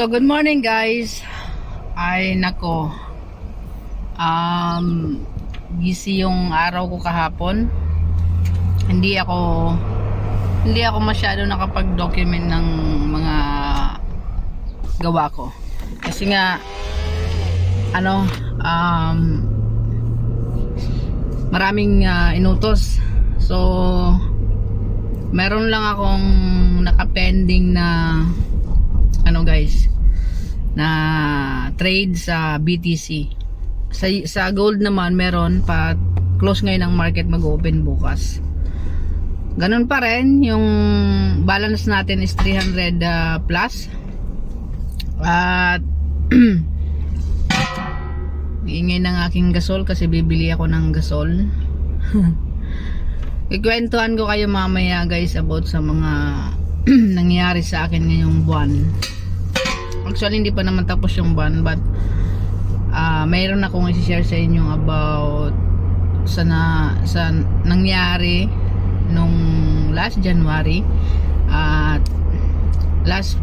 So good morning guys. Ay nako. Busy yung araw ko kahapon. Hindi ako masyado nakapag-document ng mga gawa ko. Kasi nga maraming inutos. So meron lang akong nakapending na guys, na trade sa BTC. Sa gold naman meron pa, close ngayon ang market, mag-open bukas. Ganun pa rin, yung balance natin is 300 plus. At ingay ng aking gasol kasi bibili ako ng gasol. Ikwentuhan ko kayo mamaya guys about sa mga nangyari sa akin ngayong buwan. Actually hindi pa naman tapos yung buwan, but mayroon akong i-share sa inyo about sa nangyari nung last January at last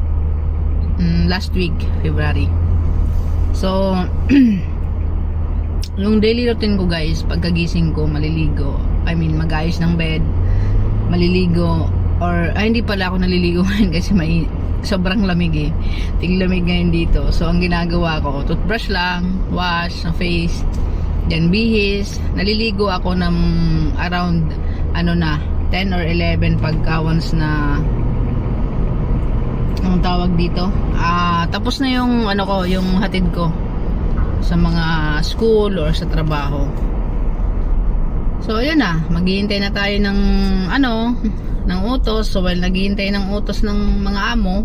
week February. So yung daily routine ko guys, pagkagising ko maliligo, mag-ayos ng bed, maliligo, or hindi pala ako naliligo ngayon kasi sobrang lamig eh. Tinglamig ngayon dito. So ang ginagawa ko, toothbrush lang, wash sa face, then bihis. Naliligo ako ng around 10 or 11 pagka once na ang tawag dito. Tapos na yung yung hatid ko sa mga school or sa trabaho. So ayan na, maghihintay na tayo ng ng utos. So while naghihintay ng utos ng mga amo,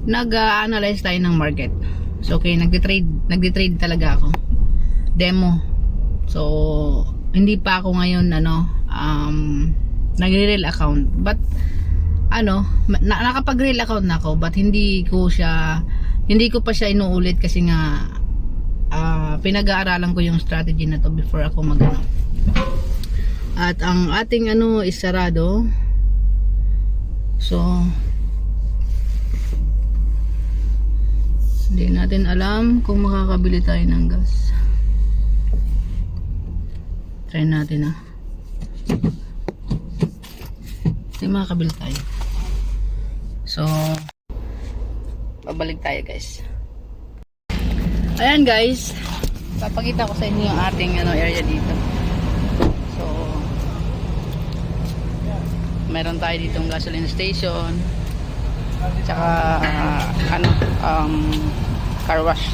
nag-analyze tayo ng market. So okay, nagde-trade talaga ako. Demo. So hindi pa ako ngayon nagre-real account. But nakapag-real account na ako, but hindi ko pa siya inuulit kasi nga pinag-aaralan ko yung strategy na to before ako at ang ating is sarado. So hindi natin alam kung makakabili tayo ng gas. Try natin hindi makakabili tayo. So babalik tayo guys. Ayan guys, papakita ko sa inyo yung ating area dito. So meron tayo ditong gasoline station, tsaka car wash.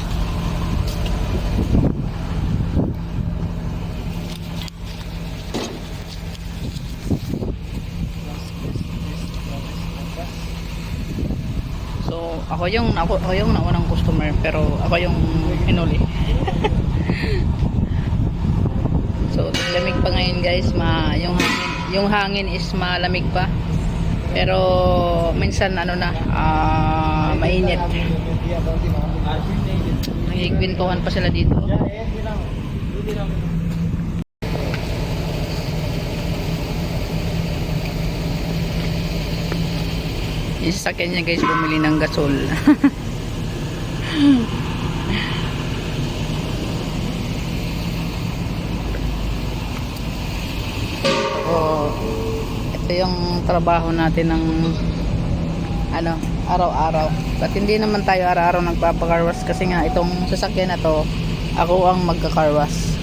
So ako yung naunang customer, pero ako yung hinuli. So lamig pa ngayon guys, yung hangin is malamig pa. Pero minsan mainit. Nagigwintuhan pa sila dito. Isa sa kanya guys, bumili ng gasol. Ito yung trabaho natin ng araw-araw. But hindi naman tayo araw-araw nagpapakarwas kasi nga itong sasakyan na to, ako ang magkakarwas.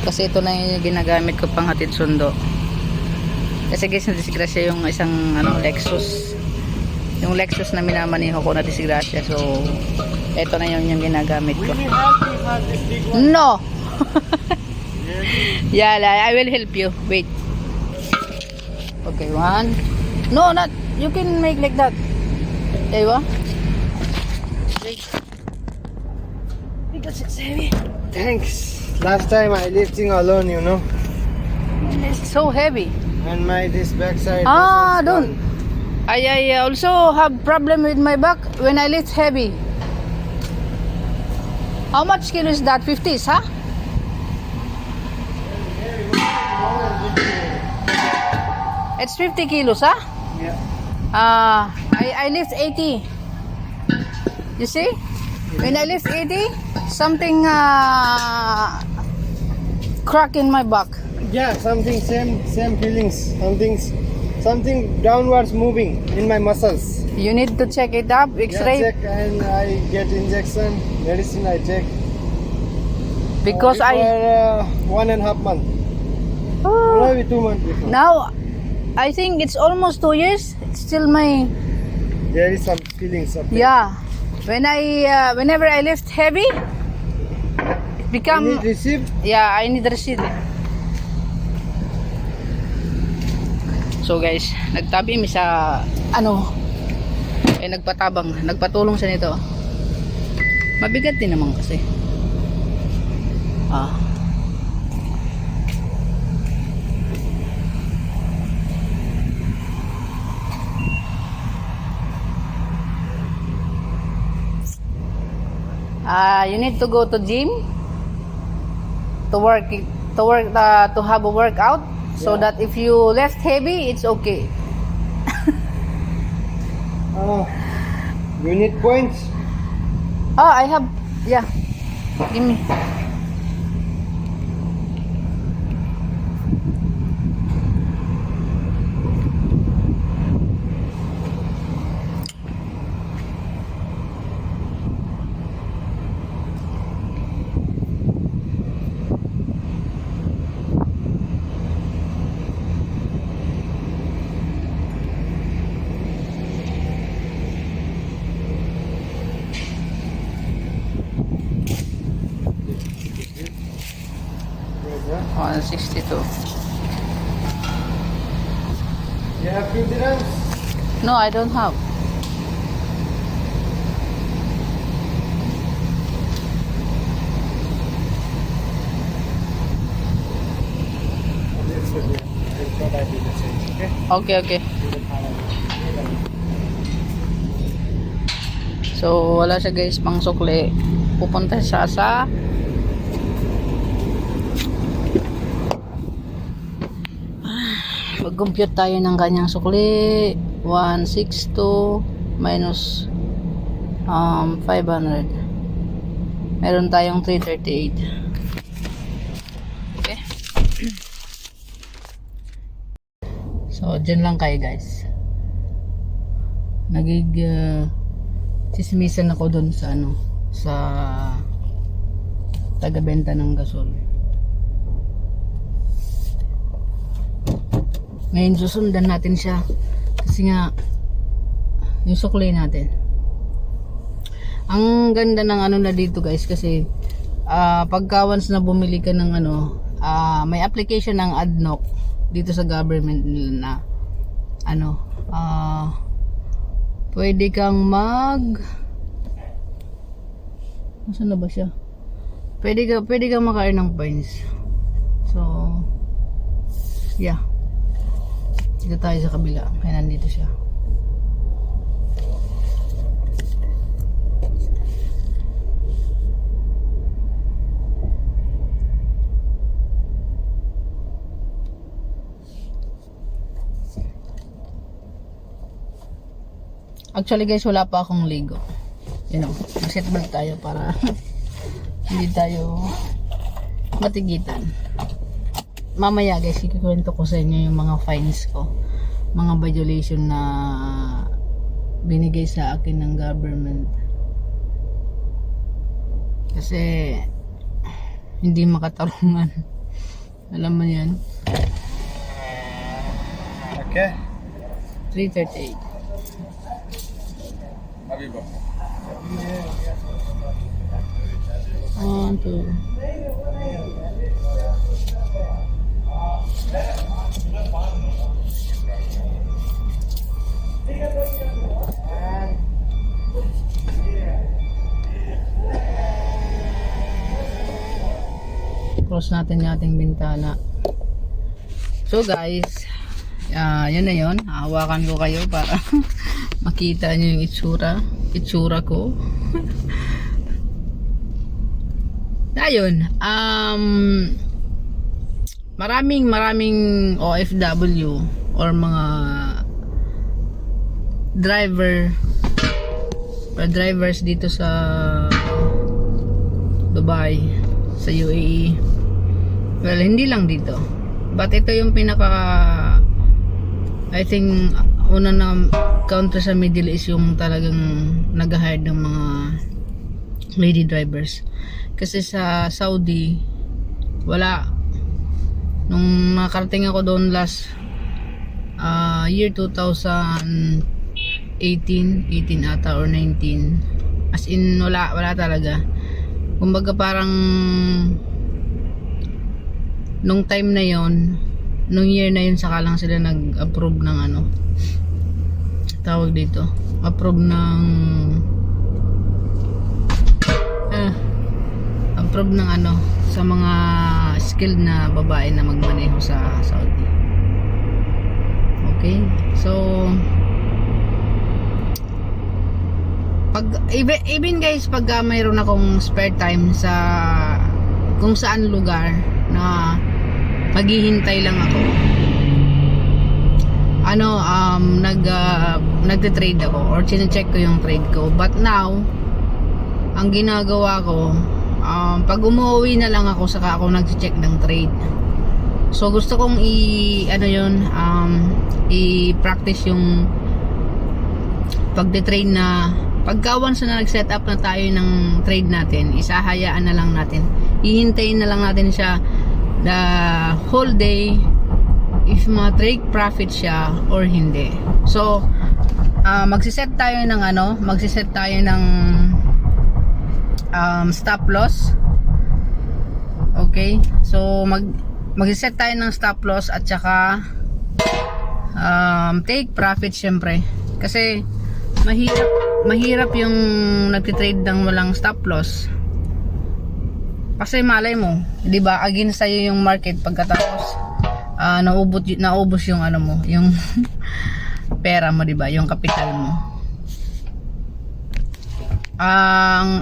Kasi ito na yung ginagamit ko pang hatid sundo. Kasi guys, nadisgrasya yung isang Lexus. Yung Lexus na minamaniho ko na disgrasya. So ito na yung ginagamit ko. No. Yeah, I will help you. Wait. Okay, one. No, not. You can make like that. There you go. Wait. Because it's heavy. Thanks. Last time I lifting alone, It's so heavy. And this backside. Don't. I also have problem with my back when I lift heavy. How much kilo is that? 50s, huh? It's 50 kilos, huh? Yeah. I lift 80. You see? When I lift 80, something crack in my back. Yeah, something same feelings. Something downwards moving in my muscles. You need to check it up, Yeah, X-ray, check and I get injection, medicine I take. because I For 1.5 months. oh, Maybe 2 months before. now I think it's almost 2 years. It's still my There is some feelings of yeah. When whenever I lift heavy, it You become need receive. yeah, I need receipt. So guys, nagtabi mi sa ano, nagpatulong siya nito. Mabigat din naman kasi. You need to go to gym to have a workout so Yeah. that if you lift heavy, it's okay. You need points. I have, yeah. Give me. Yeah. 162. You have 2 dirhams. No, I don't have. Okay. Okay. So, wala siya guys pang sukli. Pupunta siya sa mag-compute tayo ng kanyang sukli. 162 minus 500. Meron tayong 338. Okay. So, dyan lang kayo guys. Chismisan ako dun sa sa taga-benta ng gasol. Ngayon susundan natin siya kasi nga yung sukli natin. Ang ganda ng na dito guys kasi pagka once na bumili ka ng may application ng ADNOC dito sa government nila na pwede kang nasaan na ba siya? Pwede kang maka-earn ng points. So yeah. Dito tayo sa kabila. Kaya nandito siya. Actually guys, wala pa akong ligo. Mag-setback tayo para hindi tayo matigitan. Mamaya guys, ikukwento ko sa inyo yung mga fines ko, mga violation na binigay sa akin ng government kasi hindi makatarungan. Alam mo yan. Okay. 338. One, two. Close natin yung ating bintana. So guys, yun na yun. Hawakan ko kayo para makita nyo yung itsura ko. Ayun, maraming OFW or mga driver drivers dito sa Dubai, sa UAE. Well, hindi lang dito. But ito yung pinaka, I think, una na country sa Middle East yung talagang nag-hire ng mga lady drivers. Kasi sa Saudi, wala. Nung nakarating ako doon last year 2018 ata or 19, as in wala talaga. Kumbaga parang nung time na yon, nung year na yun, saka lang sila nag-approve ng ano, tawag dito, approve ng approve ng ano, sa mga skilled na babae na magmaneho sa Saudi. Okay, so pag even guys, pag mayroon akong spare time sa kung saan lugar na maghihintay lang ako, nagte-trade ako or chine-check ko yung trade ko. But now, ang ginagawa ko, pag umuwi na lang ako, saka ako nag-check ng trade. So gusto kong i-practice yung pagde-trade na pagka once na nag-set up na tayo ng trade natin, isahayaan na lang natin, hihintayin na lang natin siya the whole day if ma-take profit siya or hindi. So magsiset tayo ng stop loss. Okay, so magsiset tayo ng stop loss at saka take profit syempre, kasi mahirap yung nagtitrade ng walang stop loss. Kasi malay mo, 'di ba, against sa'yo yung market, pagkatapos naubos yung ano mo, yung pera mo, 'di ba, yung kapital mo.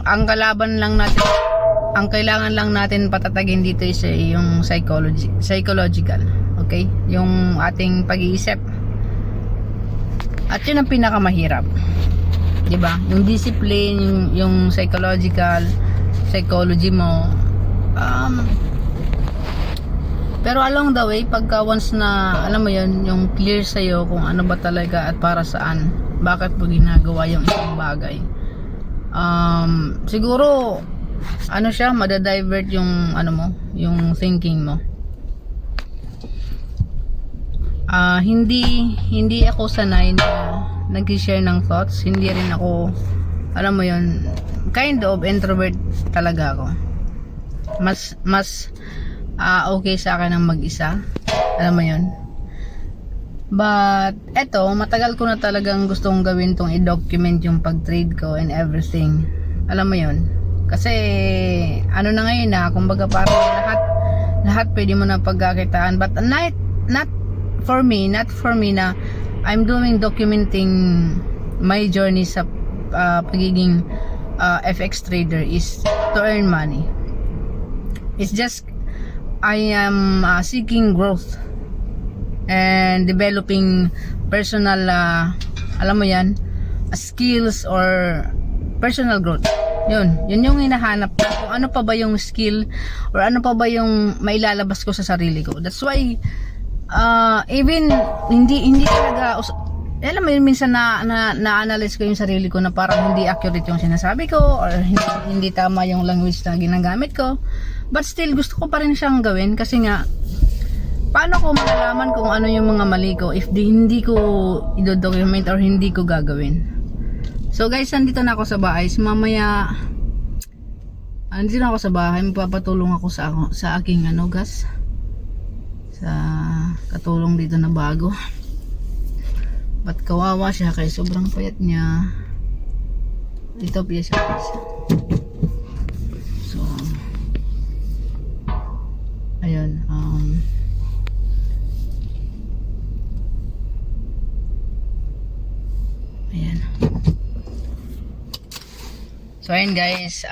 Ang kalaban lang natin, ang kailangan lang natin patatagin dito is yung psychological, okay? Yung ating pag-iisip. At yun ang pinakamahirap, 'di ba? Yung discipline, yung psychology mo. Pero along the way, pagka once na alam mo yun, yung clear sa'yo kung ano ba talaga at para saan, bakit mo ginagawa yung isang bagay, siguro siya, madadivert yung ano mo, yung thinking mo. Hindi ako sanay na nag-share ng thoughts. Hindi rin ako, alam mo yun, kind of introvert talaga ako. Mas okay sa akin ang mag-isa, alam mo yun. But eto, matagal ko na talagang gustong gawin tong i-document yung pag-trade ko and everything, alam mo yun. Kasi ano na ngayon na, kumbaga parang lahat pwede mo na pagkakitaan, but not for me na I'm doing documenting my journey sa pagiging FX trader is to earn money. It's just I am seeking growth and developing personal alam mo yan, skills or personal growth. Yun yung hinahanap ko, kung ano pa ba yung skill or ano pa ba yung mailalabas ko sa sarili ko. That's why even hindi talaga, alam mo yun, minsan na-analyze ko yung sarili ko na parang hindi accurate yung sinasabi ko or hindi tama yung language na ginagamit ko, but still gusto ko pa rin siyang gawin. Kasi nga, paano ko malalaman kung ano yung mga mali ko if hindi ko i-document or hindi ko gagawin? So guys, nandito na ako sa bahay. Mamaya nandito na ako sa bahay, magpapatulong ako sa aking sa katulong dito na bago. But kawawa siya kay sobrang payat niya. Dito piya siya. So ayun, ayan. So ayun guys,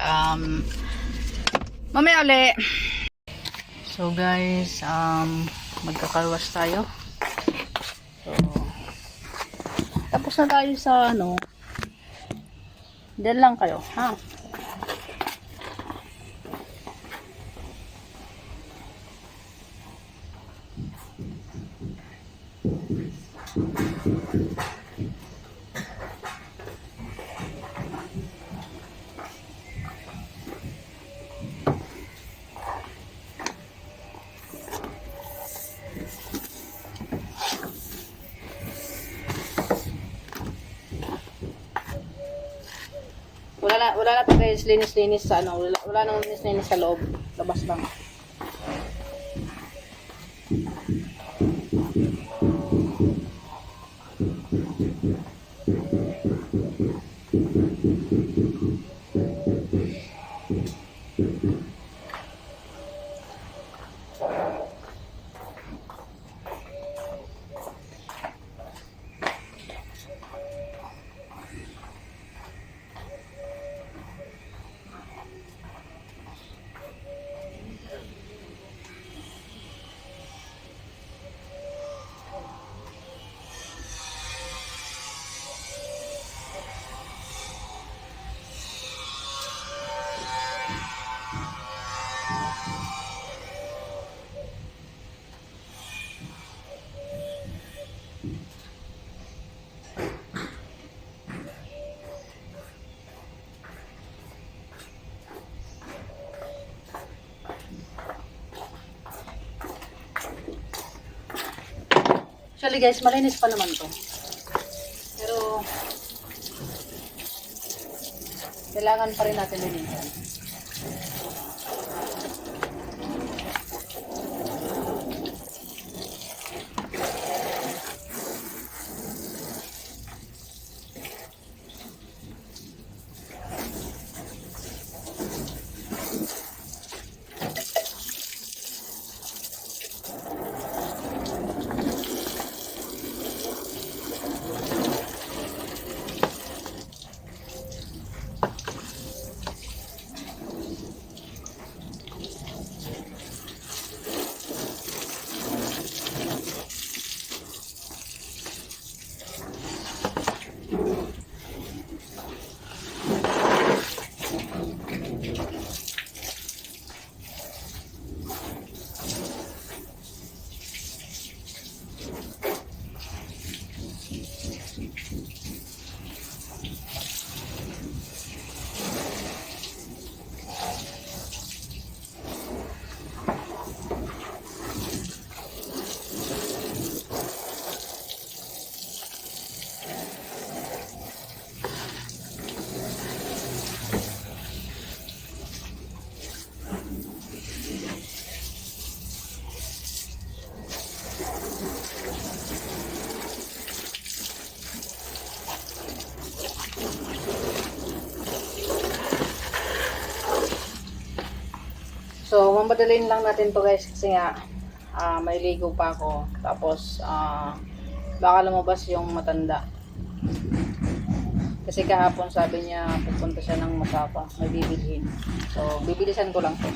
mamaya ulit. So guys, magkakarwas tayo. So tapos na tayo sa Diyan lang kayo, ha? Wala na to guys, linis-linis sa ano, wala nang linis-linis sa loob, labas lang. Actually guys, malinis pa naman to. Pero kailangan pa rin natin linisan. So, mamadalin lang natin to guys kasi nga maliligo pa ako. Tapos, baka lumabas yung matanda. Kasi kahapon sabi niya pupunta siya ng Masapa, may bibilhin. So, bibilisan ko lang to.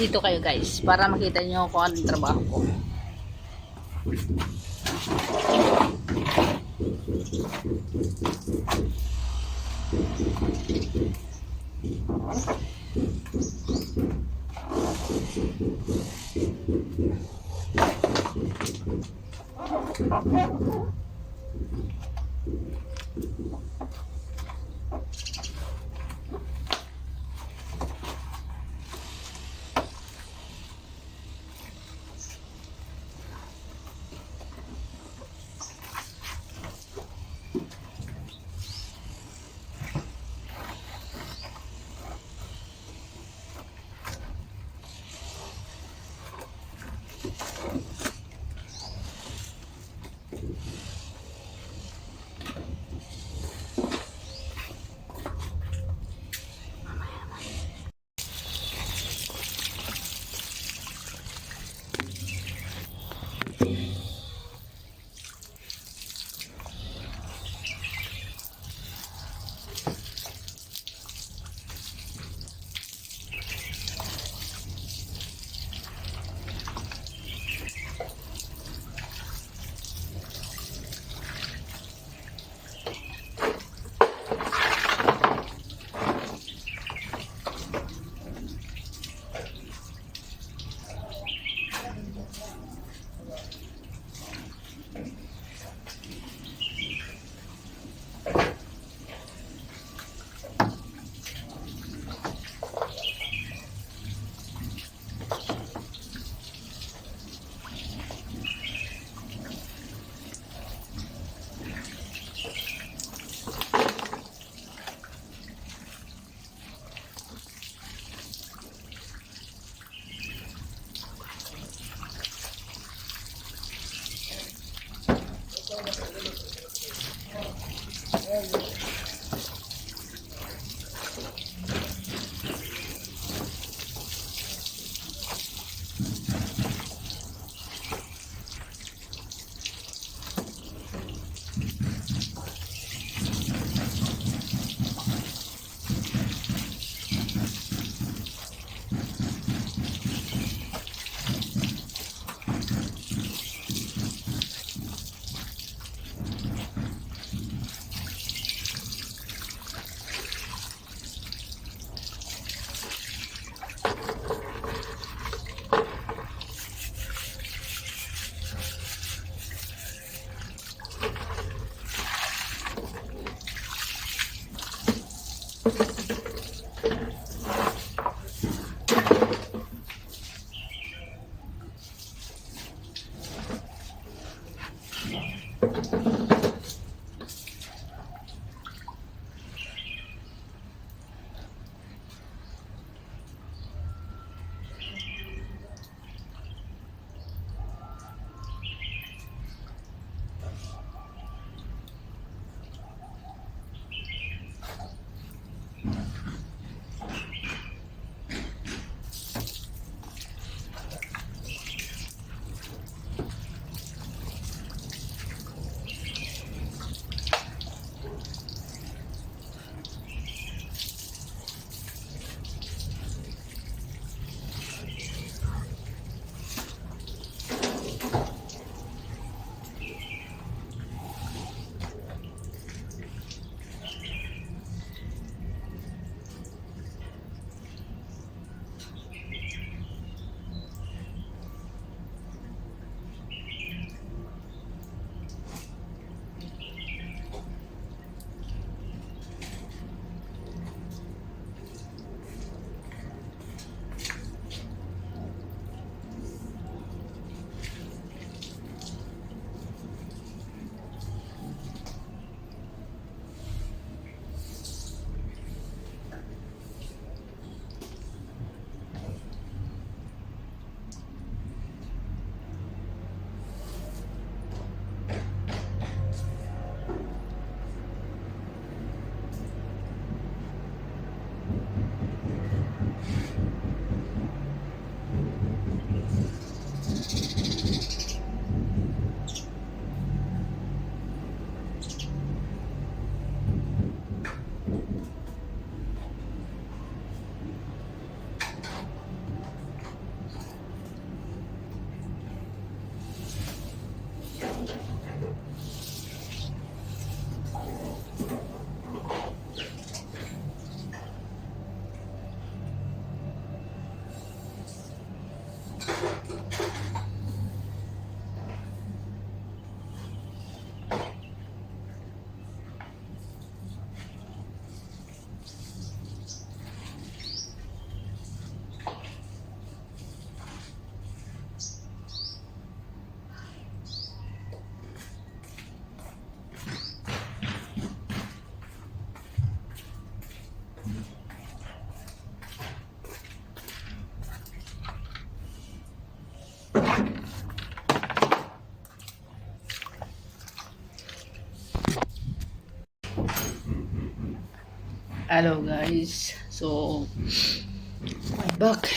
dito kayo guys para makita nyo kung anong trabaho ko. Hello guys. So, I'm back.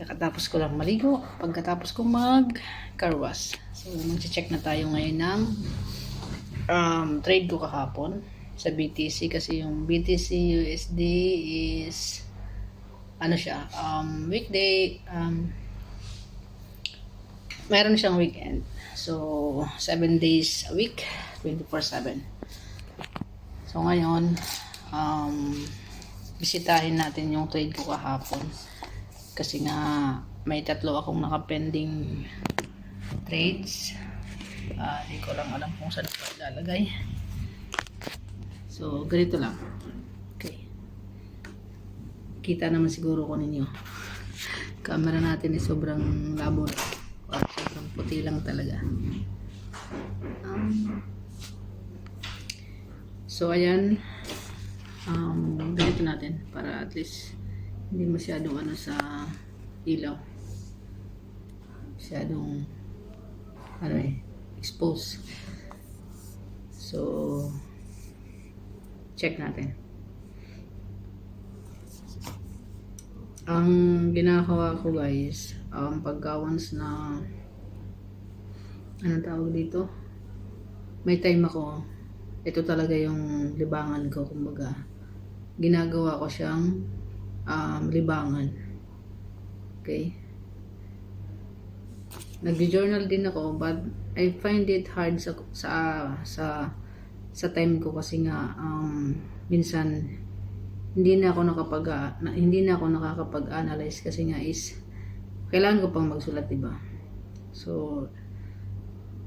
Nakatapos ko lang maligo. Pagkatapos ko mag-car wash. So, mag-check na tayo ngayon ng trade ko kahapon sa BTC. Kasi yung BTC USD is ano siya, weekday, meron siyang weekend. So, 7 days a week, 24/7. So, ngayon, bisitahin natin yung trade ko kahapon. Kasi nga, may 3 akong nakapending trades. Di ko lang alam kung saan ko ilalagay. So, ganito lang. Okay. Kita naman siguro ko ninyo. Camera natin ay sobrang labo. Sobrang puti lang talaga. So, ayan. Ganito natin para at least hindi masyadong ano sa ilaw. Masyadong expose. So, check natin. Ang ginagawa ko guys, pagka once na anong tawag dito, may time ako, ito talaga yung libangan ko, kumbaga ginagawa ko siyang libangan. Okay, nag-journal din ako, but I find it hard sa time ko kasi nga minsan hindi na ako nakakapag-analyze kasi nga is kailangan ko pang magsulat, diba? So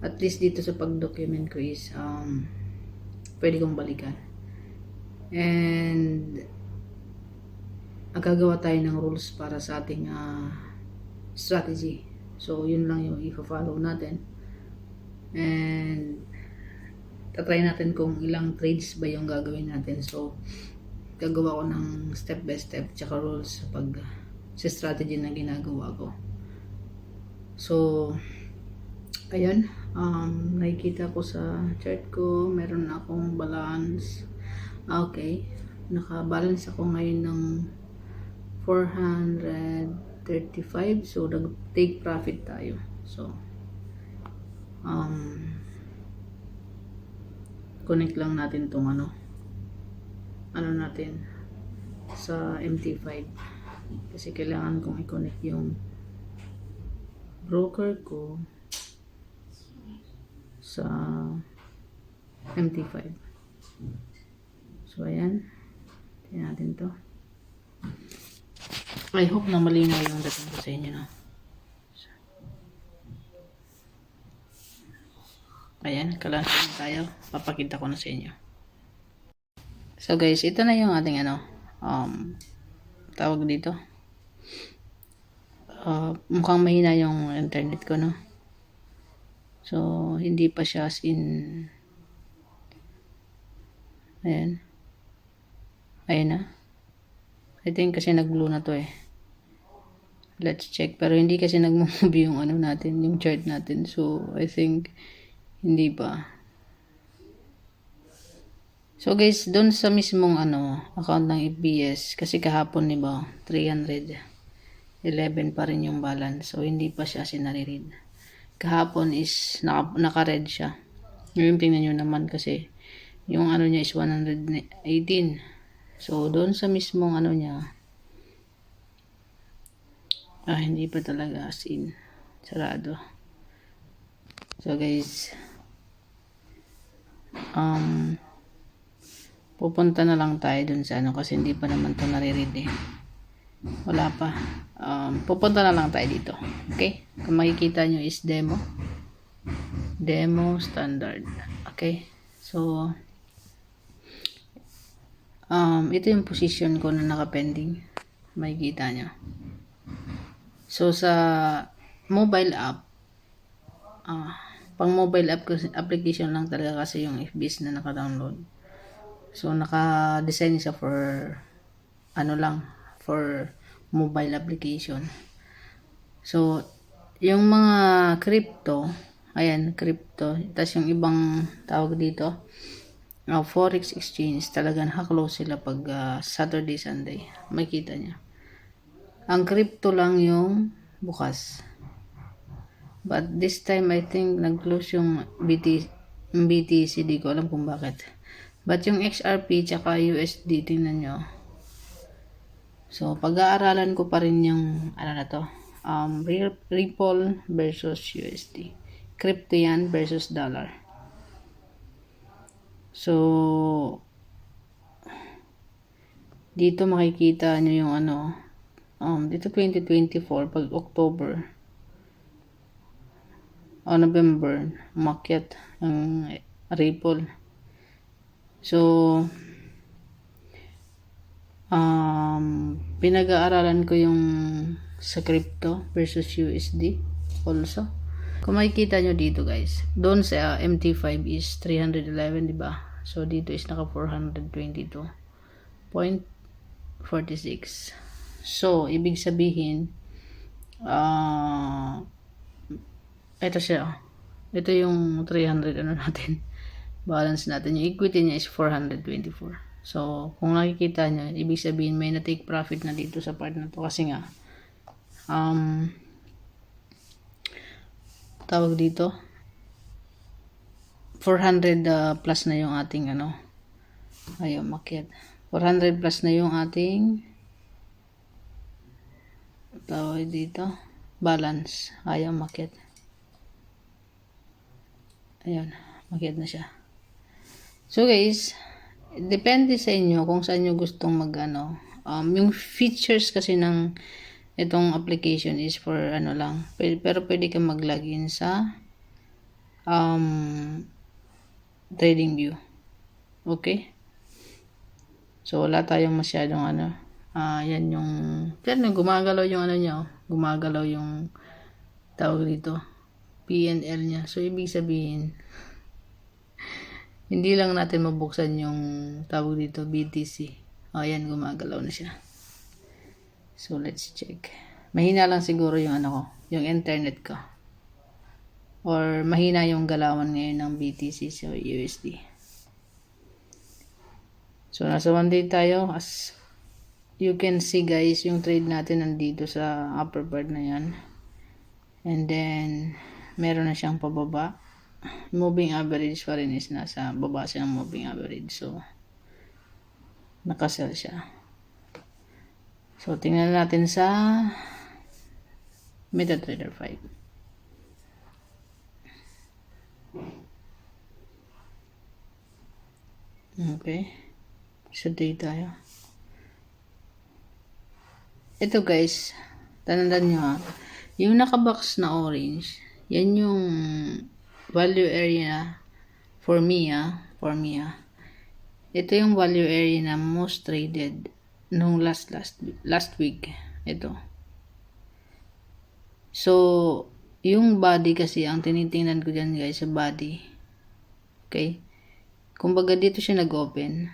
at least dito sa pag-document ko is pwede kong balikan. And gagawa tayo ng rules para sa ating strategy. So yun lang yung i-follow natin. And tatry natin kung ilang trades ba yung gagawin natin. So gagawa ko ng step by step tsaka rules sa strategy na ginagawa ko. So ayan, nakikita ko sa chart ko, meron akong balance. Okay, naka-balance ako ngayon ng 435. So nag-take profit tayo. So connect lang natin tong ano natin sa MT5 kasi kailangan kong i-connect yung broker ko sa MT5. So ayan, tingnan natin to. I hope na malinaw yung dating ko sa inyo, no? Ayan, kalansin tayo. Papakita ko na sa inyo. So guys, ito na yung ating tawag dito. Mukhang mahina yung internet ko, no? So, hindi pa siya as in. Ayan. Ayan na. I think kasi nag-blue na to eh. Let's check. Pero hindi kasi nag-move yung ano natin, yung chart natin. So, I think hindi pa. So guys, doon sa mismong account ng FBS, kasi kahapon, diba, 311 pa rin yung balance. So, hindi pa siya sinare-read. Kahapon is naka-red siya. Ngayon tingnan nyo naman kasi yung niya is 118. So, doon sa mismong niya, hindi pa talaga as in. Sarado. So, guys, pupunta na lang tayo dun sa kasi hindi pa naman to nare-read eh. Wala pa. Pupunta na lang tayo dito. Okay? Kung makikita nyo is demo standard. Okay? So, ito yung position ko na nakapending. Makikita nyo. So, sa mobile app, pang mobile app application lang talaga kasi yung FBS na naka-download. So, naka-design siya for for mobile application. So, yung mga crypto, ayan, crypto, tapos yung ibang tawag dito, Forex exchange, talaga nakaklose sila pag Saturday, Sunday. Makikita niya. Ang crypto lang yung bukas. But this time, I think, nag-close yung BTC. Di ko alam kung bakit. But yung XRP tsaka USD, tingnan nyo. So, pag-aaralan ko pa rin yung, ano na to, Ripple versus USD. Crypto yan versus dollar. So, dito makikita nyo yung ano, dito 2024, pag October, o November, umakyat ang Ripple. So, pinag-aaralan ko yung sa crypto versus USD also. Kung makikita nyo dito guys, doon sa MT5 is 311, diba? So, dito is naka 422.46. So, ibig sabihin, ito siya. Ito yung 300 ano natin. Balance natin. Yung equity niya is 424. So, kung nakikita nyo, ibig sabihin may na-take profit na dito sa part na to. Kasi nga, tawag dito, 400 plus na yung ating ano. Ayun, makyat. 400 plus na yung ating tawag dito, balance. Ayaw makyat. Ayun, makyat na siya. So guys, depende sa inyo kung saan nyo gustong mag ano. Yung features kasi ng itong application is for ano lang. Pero pwede ka mag-login sa TradingView. Okay? So wala tayong masyadong ano. Yan yung gumagalaw yung ano niya. Gumagalaw yung tawag dito. PNL niya. So ibig sabihin, hindi lang natin mabuksan yung tawag dito, BTC. Ayan, gumagalaw na siya. So, let's check. Mahina lang siguro yung ano ko, yung internet ko. Or mahina yung galawan ngayon ng BTC sa USD. So, nasa 1 day tayo. As you can see guys, yung trade natin nandito sa upper part na yan. And then, meron na siyang pababa. Moving average pa rin is nasa baba siya ng moving average. So, nakasell siya. So, tingnan natin sa MetaTrader 5. Okay. Sa day tayo. Ito guys, tandaan nyo ha. Yung nakabox na orange, yan yung value area for me. Ito yung value area na most traded nung last week. Ito. So, yung body kasi ang tinitingnan ko dyan guys sa body. Okay? Kumbaga dito siya nag-open.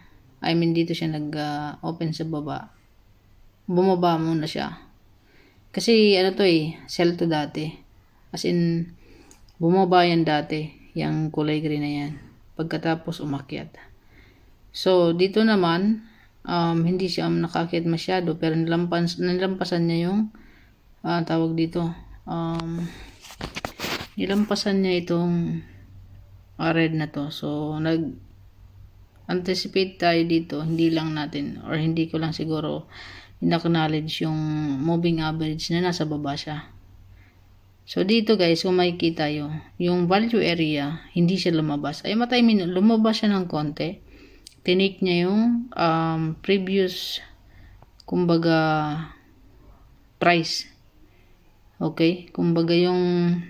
Dito siya nag-open sa baba. Bumaba muna siya. Kasi ano to sell to dati. As in, bumaba yan dati, yung kulay green na yan. Pagkatapos umakyat. So, dito naman, hindi siya nakakit masyado, pero nilampasan niya yung, tawag dito, nilampasan niya itong red na to. So, nag-anticipate tayo dito, hindi lang natin, or hindi ko lang siguro, in-acknowledge yung moving average na nasa baba siya. So, dito guys, kung makikita yung value area, hindi siya lumabas. Lumabas siya ng konti. Tinake niya yung previous, kumbaga, price. Okay? Kumbaga yung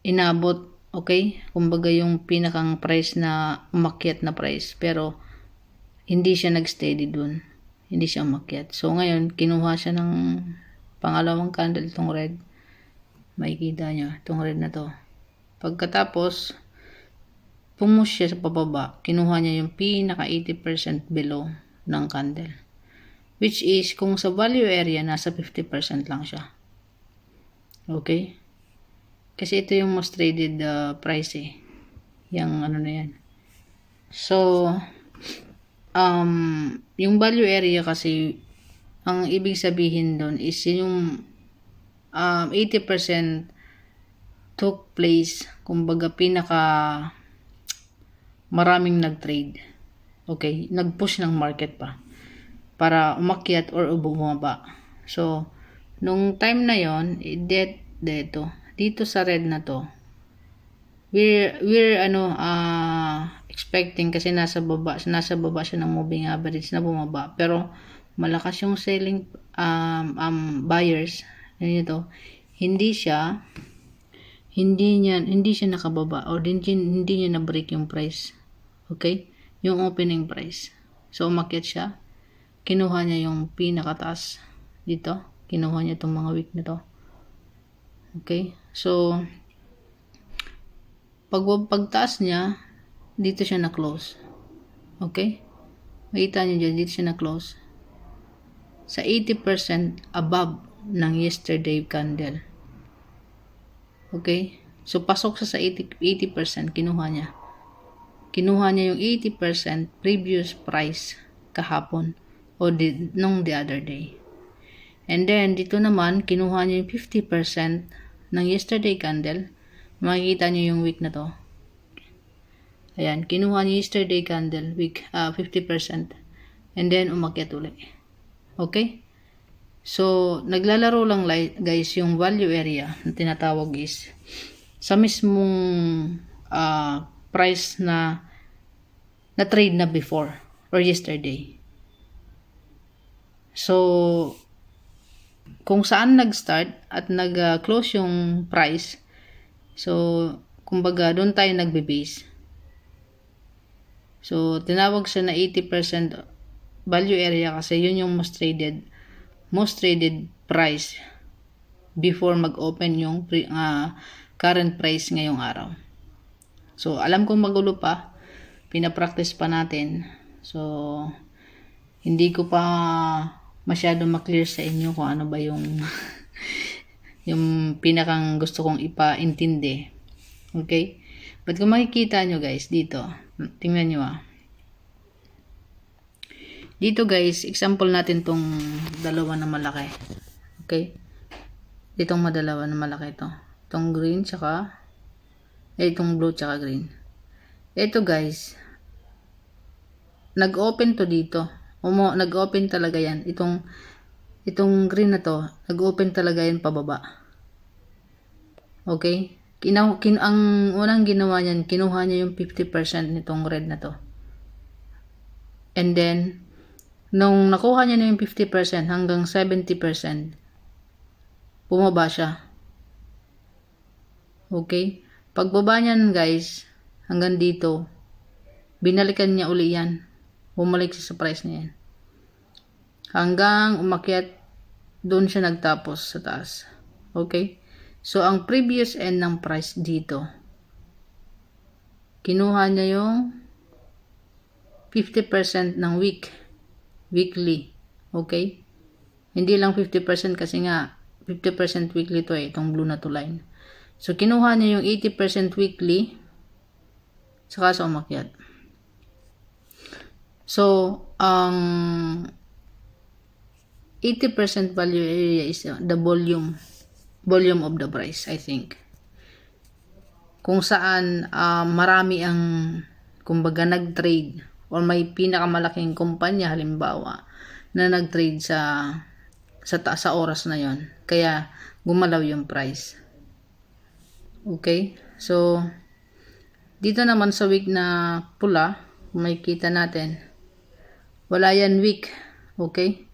inabot, okay? Kumbaga yung pinakang price na umakyat na price. Pero, hindi siya nag-steady dun. Hindi siya umakyat. So, ngayon, kinuha siya ng pangalawang candle, itong red. Makikita nyo, itong red na to. Pagkatapos, pumus siya sa pababa. Kinuha niya yung pinaka 80% below ng candle. Which is, kung sa value area, nasa 50% lang siya. Okay? Kasi ito yung most traded price Yung ano na yan. So, yung value area kasi, ang ibig sabihin doon is yung 80% took place, kumbaga pinaka maraming nag-trade. Okay, nag-push ng market pa para umakyat or bumaba. So, nung time na yon, dito sa red na to, we're expecting kasi nasa baba siya ng moving average na bumaba, pero malakas yung selling buyers nito, hindi siya nakababa or hindi niya na-break yung price. Okay? Yung opening price. So umakyat siya. Kinuha niya yung pinakataas dito. Kinuha niya itong mga wick na to. Okay? So pagtaas niya, dito siya na-close. Okay? Makita niyo dyan, dito siya na-close. Sa 80% above ng yesterday candle. Okay? So, pasok sa 80%, kinuha niya. Kinuha niya yung 80% previous price kahapon o nung the other day. And then, dito naman, kinuha niya yung 50% ng yesterday candle. Makikita niyo yung wick na to. Ayan, kinuha niya yesterday candle, wick, 50%. And then, umakyat ulit. Okay? So, naglalaro lang guys yung value area na tinatawag is sa mismong price na trade na before or yesterday. So, kung saan nag-start at nag-close yung price, so, kumbaga, doon tayo nagbe-base. So, tinawag siya na 80% value area kasi yun yung most traded price before mag-open yung current price ngayong araw. So, alam kong magulo pa. Pinapractice pa natin. So, hindi ko pa masyado maklear sa inyo kung ano ba yung yung pinakang gusto kong ipaintindi. Okay? But kung makikita nyo guys dito, tingnan nyo dito guys, example natin tong dalawa na malaki. Okay? Ditong madalawa na malaki ito. Itong green tsaka itong blue tsaka green. Ito guys, nag-open to dito. Nag-open talaga yan. Itong green na to, nag-open talaga yan pababa. Okay? Ang unang ginawa niyan, kinuha niya yung 50% nitong red na to. And then, nung nakuha niya na yung 50% hanggang 70%, bumaba siya. Okay? Pagbaba niyan guys, hanggang dito, binalikan niya uli yan. Bumalik siya sa price niya yan. Hanggang umakyat, doon siya nagtapos sa taas. Okay? So, ang previous end ng price dito, kinuha niya yung 50% ng weekly. Okay? Hindi lang 50% kasi nga 50% weekly to itong blue na to line. So, kinuha niya yung 80% weekly saka sa umakyat. So, ang 80% value area is the volume of the price, I think. Kung saan marami ang kumbaga nag-trade or may pinakamalaking kumpanya halimbawa na nag-trade sa oras na yon, kaya gumalaw yung price. Okay? So, dito naman sa week na pula, may kita natin, wala yan week. Okay?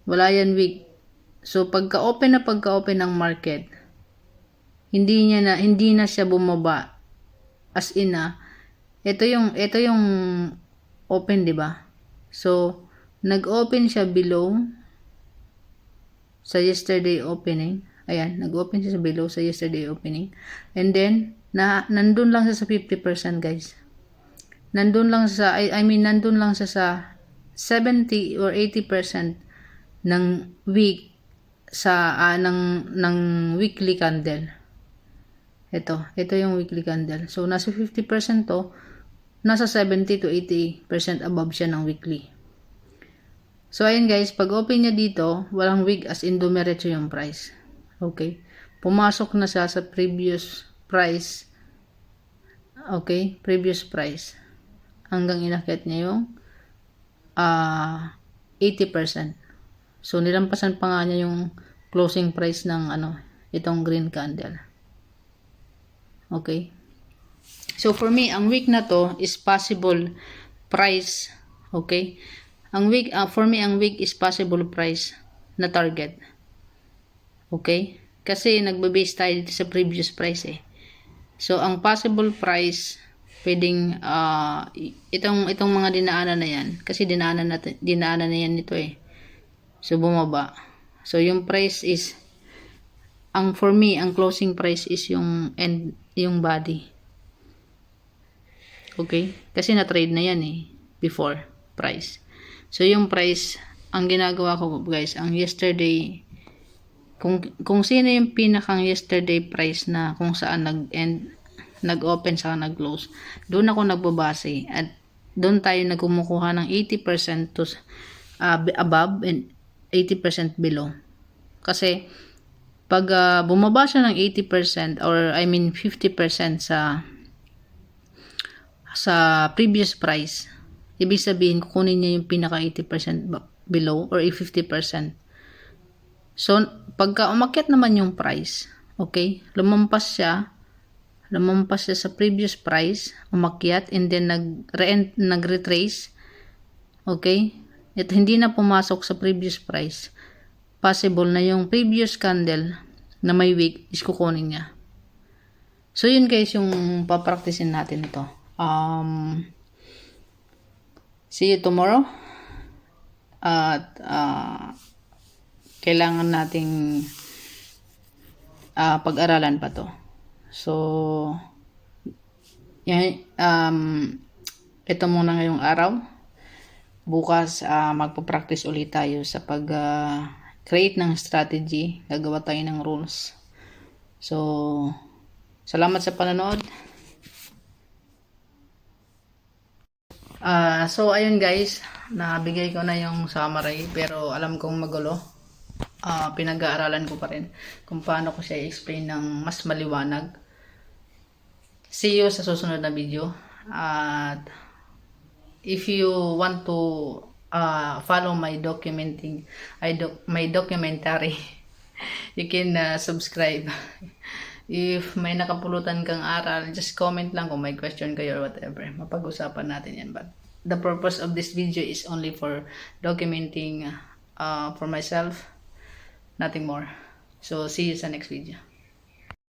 Wala yan week. So, pagka-open ng market, hindi na siya bumaba. As in ito yung open, di ba? So, nag-open siya below sa yesterday opening. Ayan, nag-open siya below sa yesterday opening. And then, nandun lang siya sa 50%, guys. Nandun lang siya sa 70 or 80% ng week ng weekly candle. Ito yung weekly candle. So, nasa 50% to. nasa 70 to 80% above siya ng weekly. So, ayun guys, pag open niya dito, walang week as in dumiretso yung price. Okay? Pumasok na siya sa previous price. Okay? Previous price. Hanggang inakyat niya yung 80%. So, nilampasan pa nga niya yung closing price ng itong green candle. Okay? So, for me, ang week na to is possible price. Okay? For me, ang week is possible price na target. Okay? Kasi nagbe-base tayo dito sa previous price eh. So, ang possible price, pwedeng, itong mga dinaanan na yan. Kasi dinaanan na yan nito eh. So, bumaba. So, yung price is, for me, ang closing price is yung body. Okay? Kasi na-trade na yan eh, before price. So, yung price, ang ginagawa ko guys, ang yesterday, kung sino yung pinakang yesterday price na kung saan nag-open saka nag-close, doon ako nagbabase at doon tayo nagkumukuha ng 80% to above and 80% below. Kasi, pag bumaba siya ng 80% or 50% sa previous price, ibig sabihin, kukunin niya yung pinaka 80% below or 50%. So, pagka umakyat naman yung price, okay, lumampas siya sa previous price, umakyat, and then nag-retrace, okay, at hindi na pumasok sa previous price, possible na yung previous candle na may wick is kukunin niya. So, yun guys, yung papraktisin natin ito. See you tomorrow. At kailangan nating pag-aralan pa to. So, yan, ito muna ngayong araw. Bukas, magpa-practice ulit tayo sa pag-create ng strategy. Gagawa tayo ng rules. So, salamat sa panonood. So, ayun guys, nabigay ko na yung summary, pero alam kong magulo. Pinag-aaralan ko pa rin kung paano ko siya i-explain ng mas maliwanag. See you sa susunod na video. At if you want to follow my my documentary, you can subscribe. If may nakapulutan kang aral, just comment lang kung may question kayo or whatever. Mapag-usapan natin yan. But the purpose of this video is only for documenting for myself. Nothing more. So, see you sa next video.